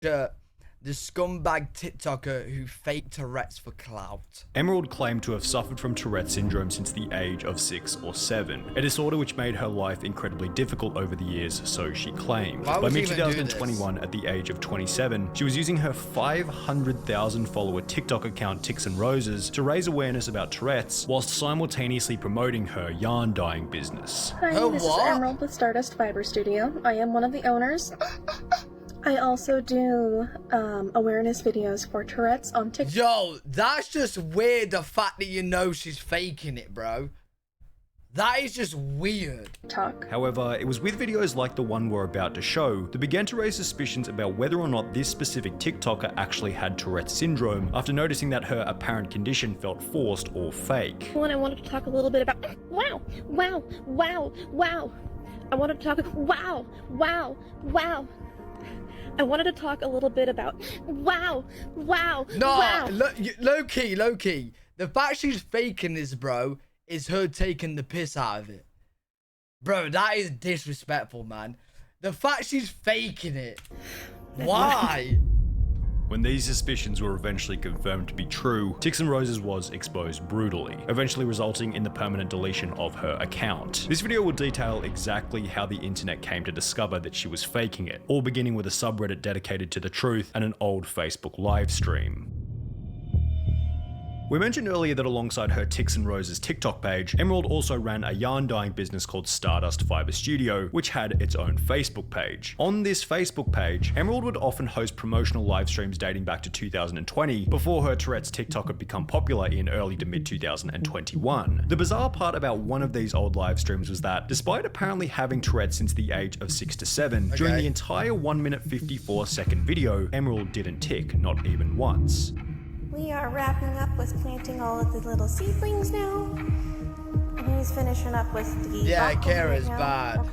The scumbag TikToker who faked Tourettes for clout. Emerald claimed to have suffered from Tourette's syndrome since the age of 6 or 7, a disorder which made her life incredibly difficult over the years, so she claimed. By mid-2021, at the age of 27, she was using her 500,000 follower TikTok account Ticks and Roses to raise awareness about Tourette's, whilst simultaneously promoting her yarn dyeing business. Hi, this is Emerald with Stardust Fiber Studio. I am one of the owners. I also do awareness videos for Tourette's on TikTok. Yo, that's just weird, the fact that you know she's faking it, bro. That is just weird. However, it was with videos like the one we're about to show that began to raise suspicions about whether or not this specific TikToker actually had Tourette's syndrome, after noticing that her apparent condition felt forced or fake. And I wanted to talk a little bit about wow. I wanted to talk I wanted to talk a little bit about wow. Low key. The fact she's faking this, bro, is her taking the piss out of it. Bro, that is disrespectful, man. The fact she's faking it. Why? When these suspicions were eventually confirmed to be true, Ticks and Roses was exposed brutally, eventually resulting in the permanent deletion of her account. This video will detail exactly how the internet came to discover that she was faking it, all beginning with a subreddit dedicated to the truth and an old Facebook live stream. We mentioned earlier that alongside her Ticks and Roses TikTok page, Emerald also ran a yarn dyeing business called Stardust Fiber Studio, which had its own Facebook page. On this Facebook page, Emerald would often host promotional live streams dating back to 2020, before her Tourette's TikTok had become popular in early to mid 2021. The bizarre part about one of these old live streams was that, despite apparently having Tourette's since the age of 6 to 7, during the entire 1 minute 54-second video, Emerald didn't tick, not even once. We are wrapping up with planting all of the little seedlings now. And he's finishing up with the... Yeah, Kara's bad.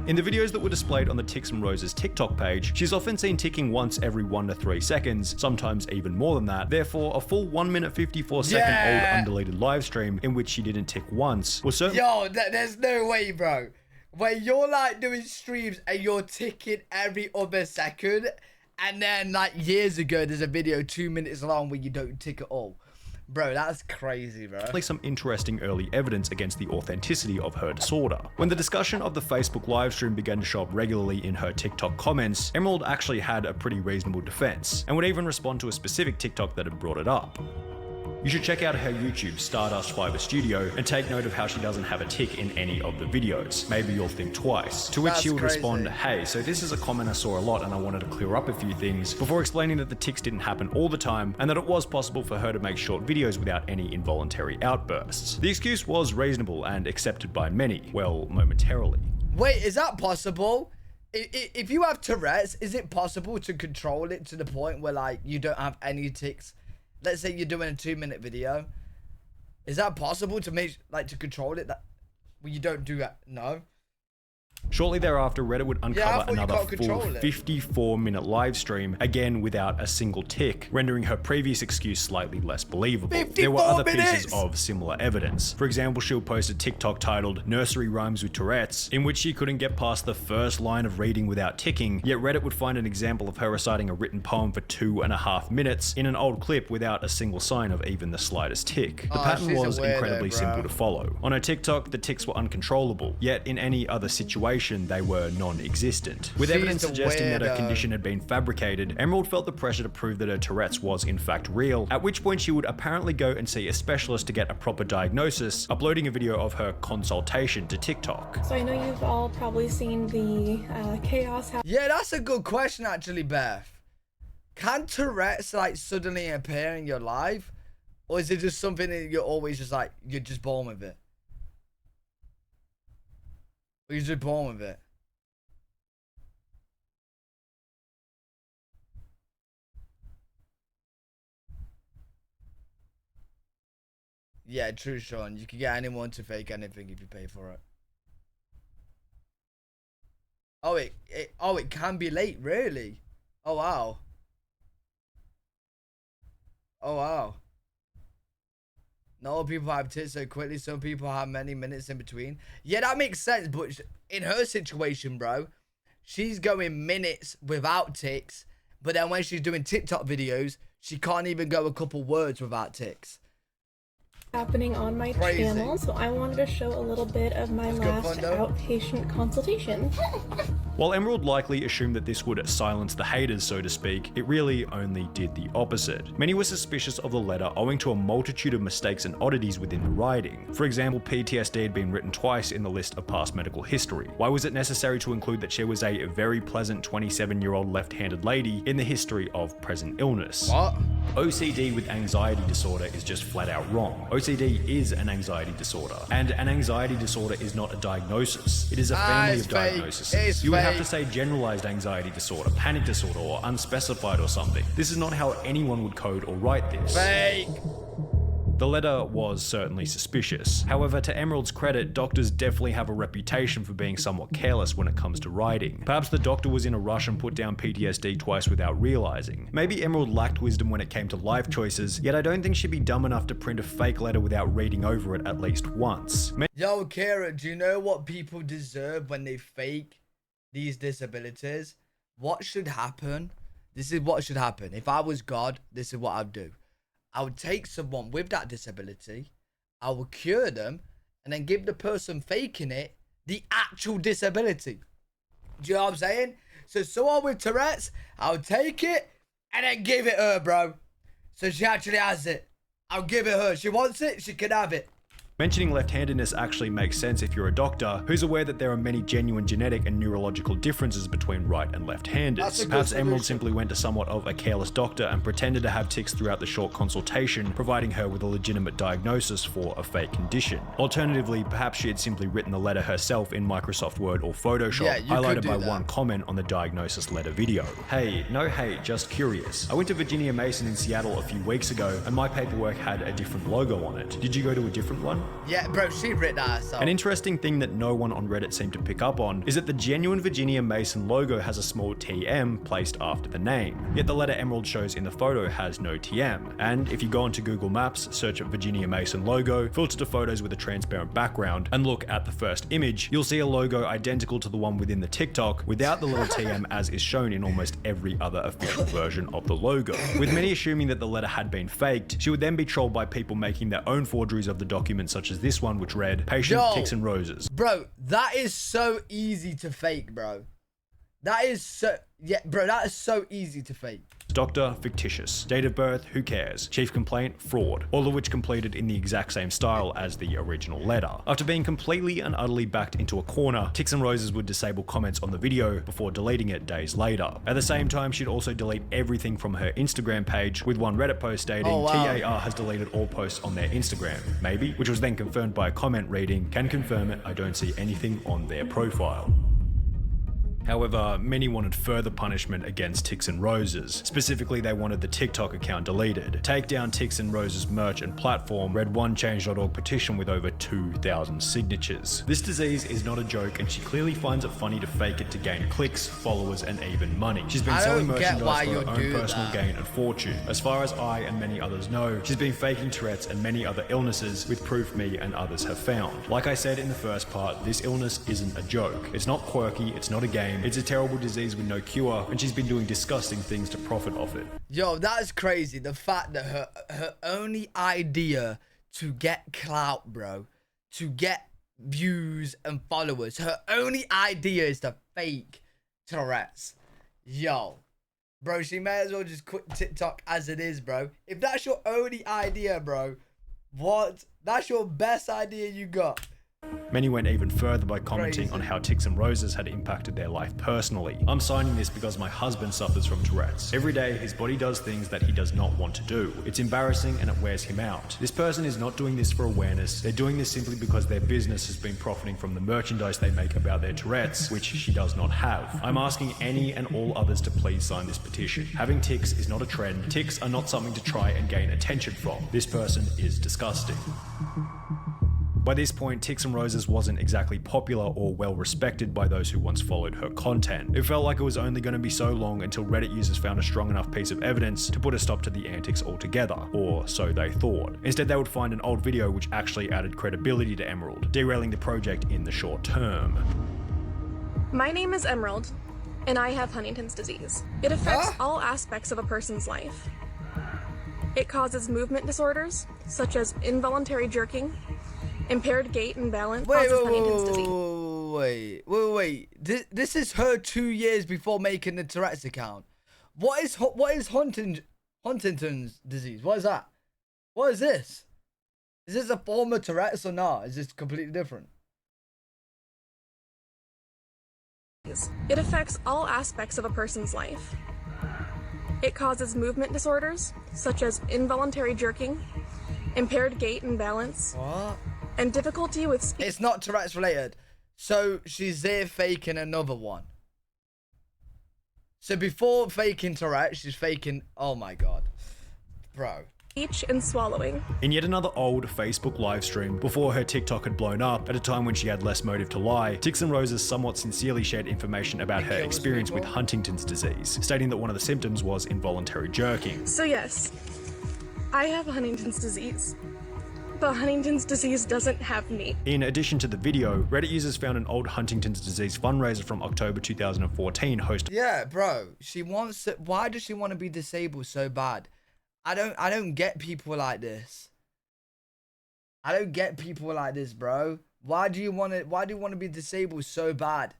In the videos that were displayed on the Ticks and Roses TikTok page, she's often seen ticking once every 1 to 3 seconds, sometimes even more than that. Therefore, a full 1 minute 54-second old undeleted live stream in which she didn't tick once was certainly... Yo, there's no way, bro. Where you're like doing streams and you're ticking every other second, and then like years ago there's a video 2 minutes long where you don't tick at all. Bro, that's crazy, bro. Some interesting early evidence against the authenticity of her disorder. When the discussion of the Facebook livestream began to show up regularly in her TikTok comments, Emerald actually had a pretty reasonable defense, and would even respond to a specific TikTok that had brought it up. You should check out her YouTube, Stardust Fiber Studio, and take note of how she doesn't have a tick in any of the videos. Maybe you'll think twice. To which she would respond, hey, so this is a comment I saw a lot and I wanted to clear up a few things, before explaining that the ticks didn't happen all the time and that it was possible for her to make short videos without any involuntary outbursts. The excuse was reasonable and accepted by many, well, momentarily. Wait, is that possible? If you have Tourette's, is it possible to control it to the point where like you don't have any ticks? Let's say you're doing a 2-minute video. Is that possible to make, like, to control it? That well, you don't do that? No. Shortly thereafter, Reddit would uncover another full 54-minute live stream, again without a single tick, rendering her previous excuse slightly less believable. There were other pieces of similar evidence. For example, she would post a TikTok titled Nursery Rhymes with Tourette's, in which she couldn't get past the first line of reading without ticking, yet Reddit would find an example of her reciting a written poem for 2.5 minutes in an old clip without a single sign of even the slightest tick. The pattern was incredibly simple to follow. On her TikTok, the ticks were uncontrollable, yet in any other situation, they were non-existent. With evidence suggesting that her condition had been fabricated, Emerald felt the pressure to prove that her Tourette's was in fact real, at which point she would apparently go and see a specialist to get a proper diagnosis, uploading a video of her consultation to TikTok. So I know you've all probably seen the chaos. Yeah, that's a good question actually, Beth. Can Tourette's like suddenly appear in your life? Or is it just something that you're always just like, you're just born with it? Or you're just born with it? Yeah, true, Sean. You can get anyone to fake anything if you pay for it. Oh, it can be late, really? Oh, wow. Oh, wow. Not all people have tits so quickly. Some people have many minutes in between. Yeah, that makes sense. But in her situation, bro, she's going minutes without ticks. But then when she's doing TikTok videos, she can't even go a couple words without tics. Happening on my channel, so I wanted to show a little bit of my last outpatient consultation. While Emerald likely assumed that this would silence the haters, so to speak, it really only did the opposite. Many were suspicious of the letter owing to a multitude of mistakes and oddities within the writing. For example, PTSD had been written twice in the list of past medical history. Why was it necessary to include that she was a very pleasant 27-year-old left-handed lady in the history of present illness? What? OCD with anxiety disorder is just flat out wrong. OCD is an anxiety disorder, and an anxiety disorder is not a diagnosis. It is a family of diagnoses. You would have to say generalized anxiety disorder, panic disorder, or unspecified or something. This is not how anyone would code or write this. Fake. The letter was certainly suspicious. However, to Emerald's credit, doctors definitely have a reputation for being somewhat careless when it comes to writing. Perhaps the doctor was in a rush and put down PTSD twice without realizing. Maybe Emerald lacked wisdom when it came to life choices, yet I don't think she'd be dumb enough to print a fake letter without reading over it at least once. Yo, Kira, do you know what people deserve when they fake these disabilities? What should happen? This is what should happen. If I was God, this is what I'd do. I would take someone with that disability, I would cure them, and then give the person faking it the actual disability. Do you know what I'm saying? So someone with Tourette's, I would take it and then give it her, bro. So she actually has it. I'll give it her. She wants it, she can have it. Mentioning left-handedness actually makes sense if you're a doctor who's aware that there are many genuine genetic and neurological differences between right and left-handers. Perhaps Emerald simply went to somewhat of a careless doctor and pretended to have tics throughout the short consultation, providing her with a legitimate diagnosis for a fake condition. Alternatively, perhaps she had simply written the letter herself in Microsoft Word or Photoshop, highlighted by one comment on the diagnosis letter video. Hey, no hate, just curious. I went to Virginia Mason in Seattle a few weeks ago, and my paperwork had a different logo on it. Did you go to a different one? Yeah, bro, she written that herself. An interesting thing that no one on Reddit seemed to pick up on is that the genuine Virginia Mason logo has a small TM placed after the name. Yet the letter Emerald shows in the photo has no TM. And if you go onto Google Maps, search up Virginia Mason logo, filter to photos with a transparent background, and look at the first image, you'll see a logo identical to the one within the TikTok without the little TM as is shown in almost every other official version of the logo. With many assuming that the letter had been faked, she would then be trolled by people making their own forgeries of the document, such as this one, which read, "Patient, Ticks and Roses." Bro, that is so easy to fake, bro. That is so, yeah, bro, that is so easy to fake. Doctor, fictitious. Date of birth, who cares? Chief complaint, fraud. All of which completed in the exact same style as the original letter. After being completely and utterly backed into a corner, Ticks and Roses would disable comments on the video before deleting it days later. At the same time, she'd also delete everything from her Instagram page, with one Reddit post stating, TAR has deleted all posts on their Instagram. Maybe, which was then confirmed by a comment reading, can confirm it, I don't see anything on their profile. However, many wanted further punishment against Ticks and Roses. Specifically, they wanted the TikTok account deleted. Take down Ticks and Roses merch and platform, read one change.org petition with over 2,000 signatures. This disease is not a joke, and she clearly finds it funny to fake it to gain clicks, followers, and even money. She's been selling merchandise for her own personal gain and fortune. As far as I and many others know, she's been faking Tourette's and many other illnesses, with proof me and others have found. Like I said in the first part, this illness isn't a joke. It's not quirky, it's not a game. It's a terrible disease with no cure, and she's been doing disgusting things to profit off it. Yo, that is crazy. The fact that her only idea to get clout, bro, to get views and followers, her only idea is to fake Tourette's. Yo, bro, she may as well just quit TikTok as it is, bro. If that's your only idea, bro, what? That's your best idea you got. Many went even further by commenting on how Ticks and Roses had impacted their life personally. I'm signing this because my husband suffers from Tourette's. Every day, his body does things that he does not want to do. It's embarrassing and it wears him out. This person is not doing this for awareness. They're doing this simply because their business has been profiting from the merchandise they make about their Tourette's, which she does not have. I'm asking any and all others to please sign this petition. Having tics is not a trend. Tics are not something to try and gain attention from. This person is disgusting. By this point, Ticks and Roses wasn't exactly popular or well respected by those who once followed her content. It felt like it was only going to be so long until Reddit users found a strong enough piece of evidence to put a stop to the antics altogether, or so they thought. Instead, they would find an old video which actually added credibility to Emerald, derailing the project in the short term. My name is Emerald. and I have Huntington's disease. It affects all aspects of a person's life. It causes movement disorders, such as involuntary jerking, impaired gait and balance, Huntington's disease. Wait. This is her 2 years before making the Tourette's account. What is Huntington's disease? What is that? What is this? Is this a form of Tourette's or not? Is this completely different? It affects all aspects of a person's life. It causes movement disorders, such as involuntary jerking, impaired gait and balance, and difficulty with speech. It's not Tourette's related. So she's there faking another one. So before faking Tourette's, she's faking... Oh my god. Bro. Speech and swallowing. In yet another old Facebook livestream, before her TikTok had blown up, at a time when she had less motive to lie, Tix and Roses somewhat sincerely shared information about her experience with Huntington's disease, stating that one of the symptoms was involuntary jerking. So yes, I have Huntington's disease. But Huntington's disease doesn't have me. In addition to the video, Reddit users found an old Huntington's disease fundraiser from October 2014 hosted... Yeah, bro. She wants to... Why does she want to be disabled so bad? I don't get people like this. I don't get people like this, bro. Why do you want to be disabled so bad?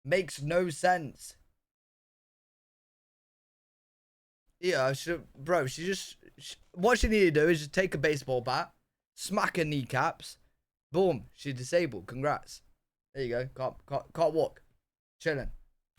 Makes no sense. Yeah, what she need to do is just take a baseball bat, smack her kneecaps, boom, she's disabled. Congrats. There you go. Can't walk. Chilling.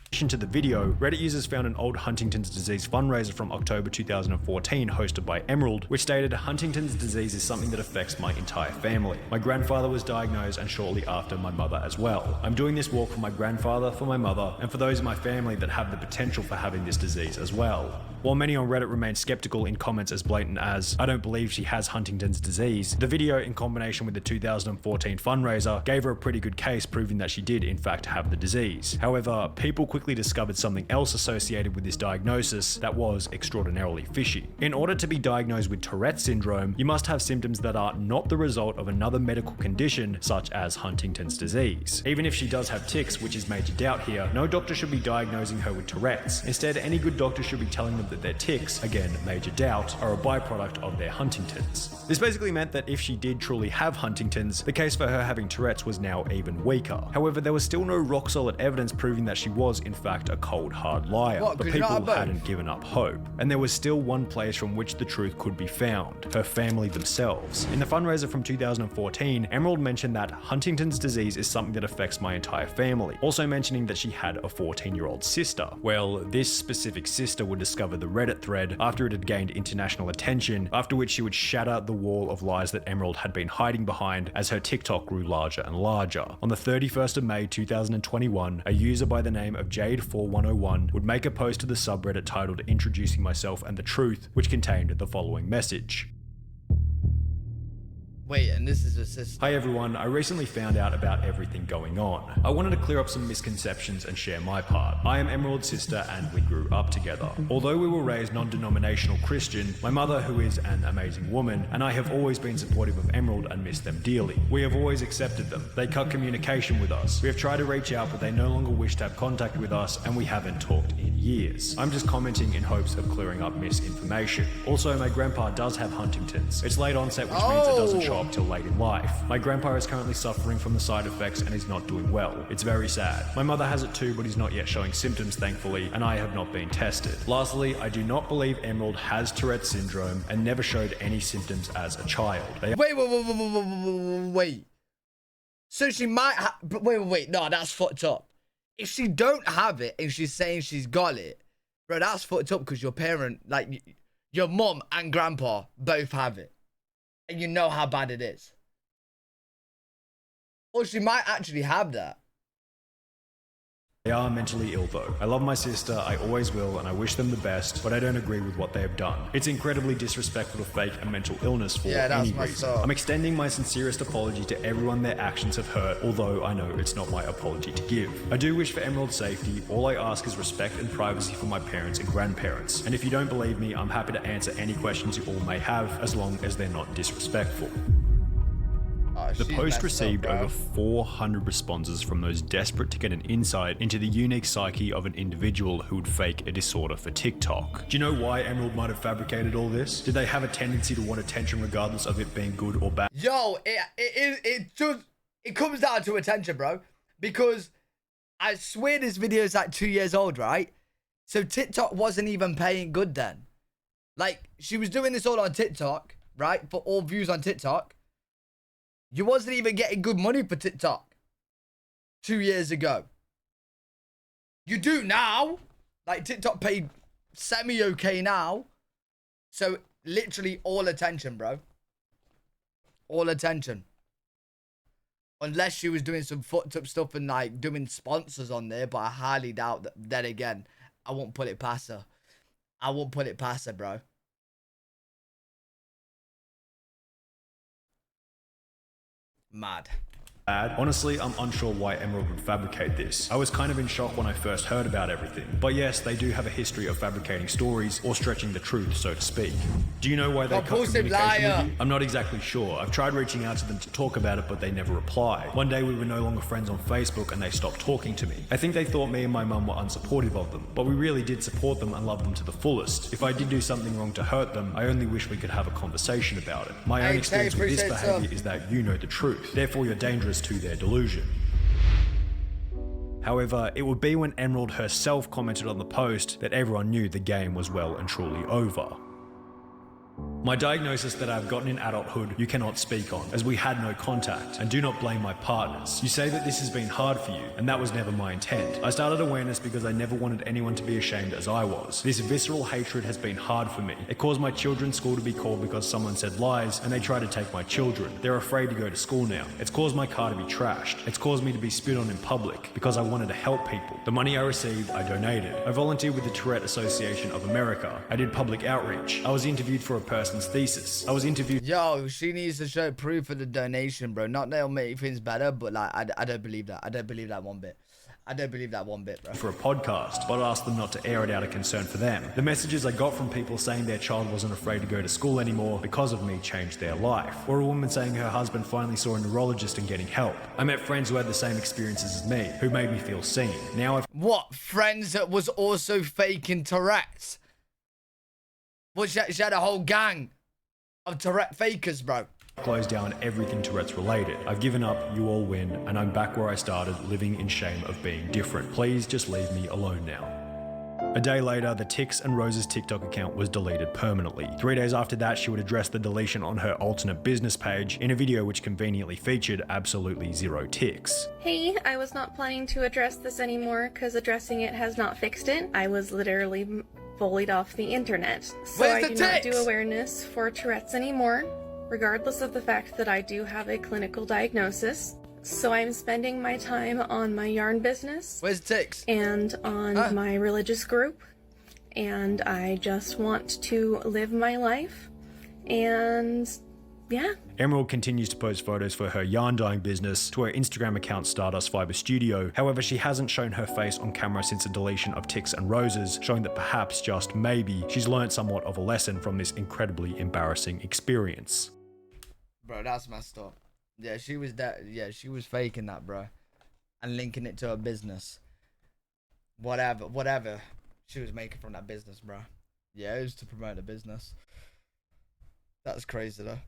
In addition to the video, Reddit users found an old Huntington's disease fundraiser from October 2014 hosted by Emerald, which stated, Huntington's disease is something that affects my entire family. My grandfather was diagnosed and shortly after my mother as well. I'm doing this walk for my grandfather, for my mother, and for those in my family that have the potential for having this disease as well. While many on Reddit remain skeptical in comments as blatant as, I don't believe she has Huntington's disease, the video in combination with the 2014 fundraiser gave her a pretty good case proving that she did in fact have the disease. However, people quickly discovered something else associated with this diagnosis that was extraordinarily fishy. In order to be diagnosed with Tourette's syndrome, you must have symptoms that are not the result of another medical condition such as Huntington's disease. Even if she does have tics, which is major doubt here, no doctor should be diagnosing her with Tourette's. Instead, any good doctor should be telling them that their tics, again major doubt, are a byproduct of their Huntington's. This basically meant that if she did truly have Huntington's, the case for her having Tourette's was now even weaker. However, there was still no rock solid evidence proving that she was in fact a cold hard liar, but people hadn't given up hope. And there was still one place from which the truth could be found: her family themselves. In the fundraiser from 2014, Emerald mentioned that Huntington's disease is something that affects my entire family, also mentioning that she had a 14-year-old sister. Well, this specific sister would discover the Reddit thread after it had gained international attention, after which she would shatter the wall of lies that Emerald had been hiding behind as her TikTok grew larger and larger. On the 31st of May 2021, a user by the name of Jade4101 would make a post to the subreddit titled Introducing Myself and the Truth, which contained the following message. Wait, and this is a sister. Hi everyone, I recently found out about everything going on. I wanted to clear up some misconceptions and share my part. I am Emerald's sister and we grew up together. Although we were raised non-denominational Christian, my mother, who is an amazing woman, and I have always been supportive of Emerald and miss them dearly. We have always accepted them. They cut communication with us. We have tried to reach out, but they no longer wish to have contact with us, and we haven't talked in years. I'm just commenting in hopes of clearing up misinformation. Also, my grandpa does have Huntington's. It's late onset, which means it doesn't show up till late in life. My grandpa is currently suffering from the side effects and is not doing well. It's very sad. My mother has it too, but is not yet showing symptoms, thankfully, and I have not been tested. Lastly, I do not believe Emerald has Tourette's syndrome and never showed any symptoms as a child. Wait. So she might have... Wait. No, that's fucked up. If she don't have it and she's saying she's got it, bro, that's fucked up because your parent, like, your mom and grandpa both have it. And you know how bad it is. Or she might actually have that. They are mentally ill though. I love my sister, I always will, and I wish them the best, but I don't agree with what they have done. It's incredibly disrespectful to fake a mental illness for any reason. I'm extending my sincerest apology to everyone their actions have hurt, although I know it's not my apology to give. I do wish for Emerald's safety. All I ask is respect and privacy for my parents and grandparents. And if you don't believe me, I'm happy to answer any questions you all may have, as long as they're not disrespectful. The post received over 400 responses from those desperate to get an insight into the unique psyche of an individual who would fake a disorder for TikTok. Do you know why Emerald might have fabricated all this? Did they have a tendency to want attention regardless of it being good or bad? Yo, it comes down to attention, bro. Because I swear this video is like 2 years old, right? So TikTok wasn't even paying good then. Like, she was doing this all on TikTok, right? For all views on TikTok. You wasn't even getting good money for TikTok 2 years ago. You do now. Like, TikTok paid semi-okay now. So, literally all attention, bro. All attention. Unless she was doing some fucked up stuff and, like, doing sponsors on there. But I highly doubt that. Then again, I won't put it past her. I won't put it past her, bro. Mad. Honestly, I'm unsure why Emerald would fabricate this. I was kind of in shock when I first heard about everything. But yes, they do have a history of fabricating stories or stretching the truth, so to speak. Do you know why they cut communication with you? I'm not exactly sure. I've tried reaching out to them to talk about it, but they never reply. One day we were no longer friends on Facebook and they stopped talking to me. I think they thought me and my mum were unsupportive of them, but we really did support them and love them to the fullest. If I did do something wrong to hurt them, I only wish we could have a conversation about it. My own experience with this behavior is that you know the truth. Therefore, you're dangerous to their delusion. However, it would be when Emerald herself commented on the post that everyone knew the game was well and truly over. My diagnosis that I've gotten in adulthood you cannot speak on, as we had no contact, and do not blame my partners. You say that this has been hard for you, and that was never my intent. I started awareness because I never wanted anyone to be ashamed as I was. This visceral hatred has been hard for me. It caused my children's school to be called because someone said lies, and they tried to take my children. They're afraid to go to school now. It's caused my car to be trashed. It's caused me to be spit on in public, because I wanted to help people. The money I received, I donated. I volunteered with the Tourettes Association of America. I did public outreach. I was interviewed for a person's thesis. I was interviewed. Yo, she needs to show proof of the donation, bro. Not that it'll make things better, but like, I don't believe that. I don't believe that one bit. I don't believe that one bit, bro. For a podcast, but I asked them not to air it out of concern for them. The messages I got from people saying their child wasn't afraid to go to school anymore because of me changed their life. Or a woman saying her husband finally saw a neurologist and getting help. I met friends who had the same experiences as me, who made me feel seen. Now I've... What? Friends that was also faking Tourette's? Well, she had a whole gang of Tourette fakers, bro. Closed down everything Tourette's related. I've given up, you all win, and I'm back where I started, living in shame of being different. Please just leave me alone now. A day later, the Tix and Rose's TikTok account was deleted permanently. 3 days after that, she would address the deletion on her alternate business page in a video which conveniently featured absolutely zero ticks. Hey, I was not planning to address this anymore because addressing it has not fixed it. I was literally bullied off the internet. So I do not do awareness for Tourette's anymore, regardless of the fact that I do have a clinical diagnosis. So I'm spending my time on my yarn business. Where's Tix? And on my religious group. And I just want to live my life. And yeah. Emerald continues to post photos for her yarn dyeing business to her Instagram account Stardust Fiber Studio. However, she hasn't shown her face on camera since the deletion of Tix and Roses, showing that perhaps, just maybe, she's learned somewhat of a lesson from this incredibly embarrassing experience. Bro, that's messed up. Yeah, she was that. Yeah, she was faking that, bro, and linking it to her business. Whatever she was making from that business, bro. Yeah, it was to promote the business. That's crazy though.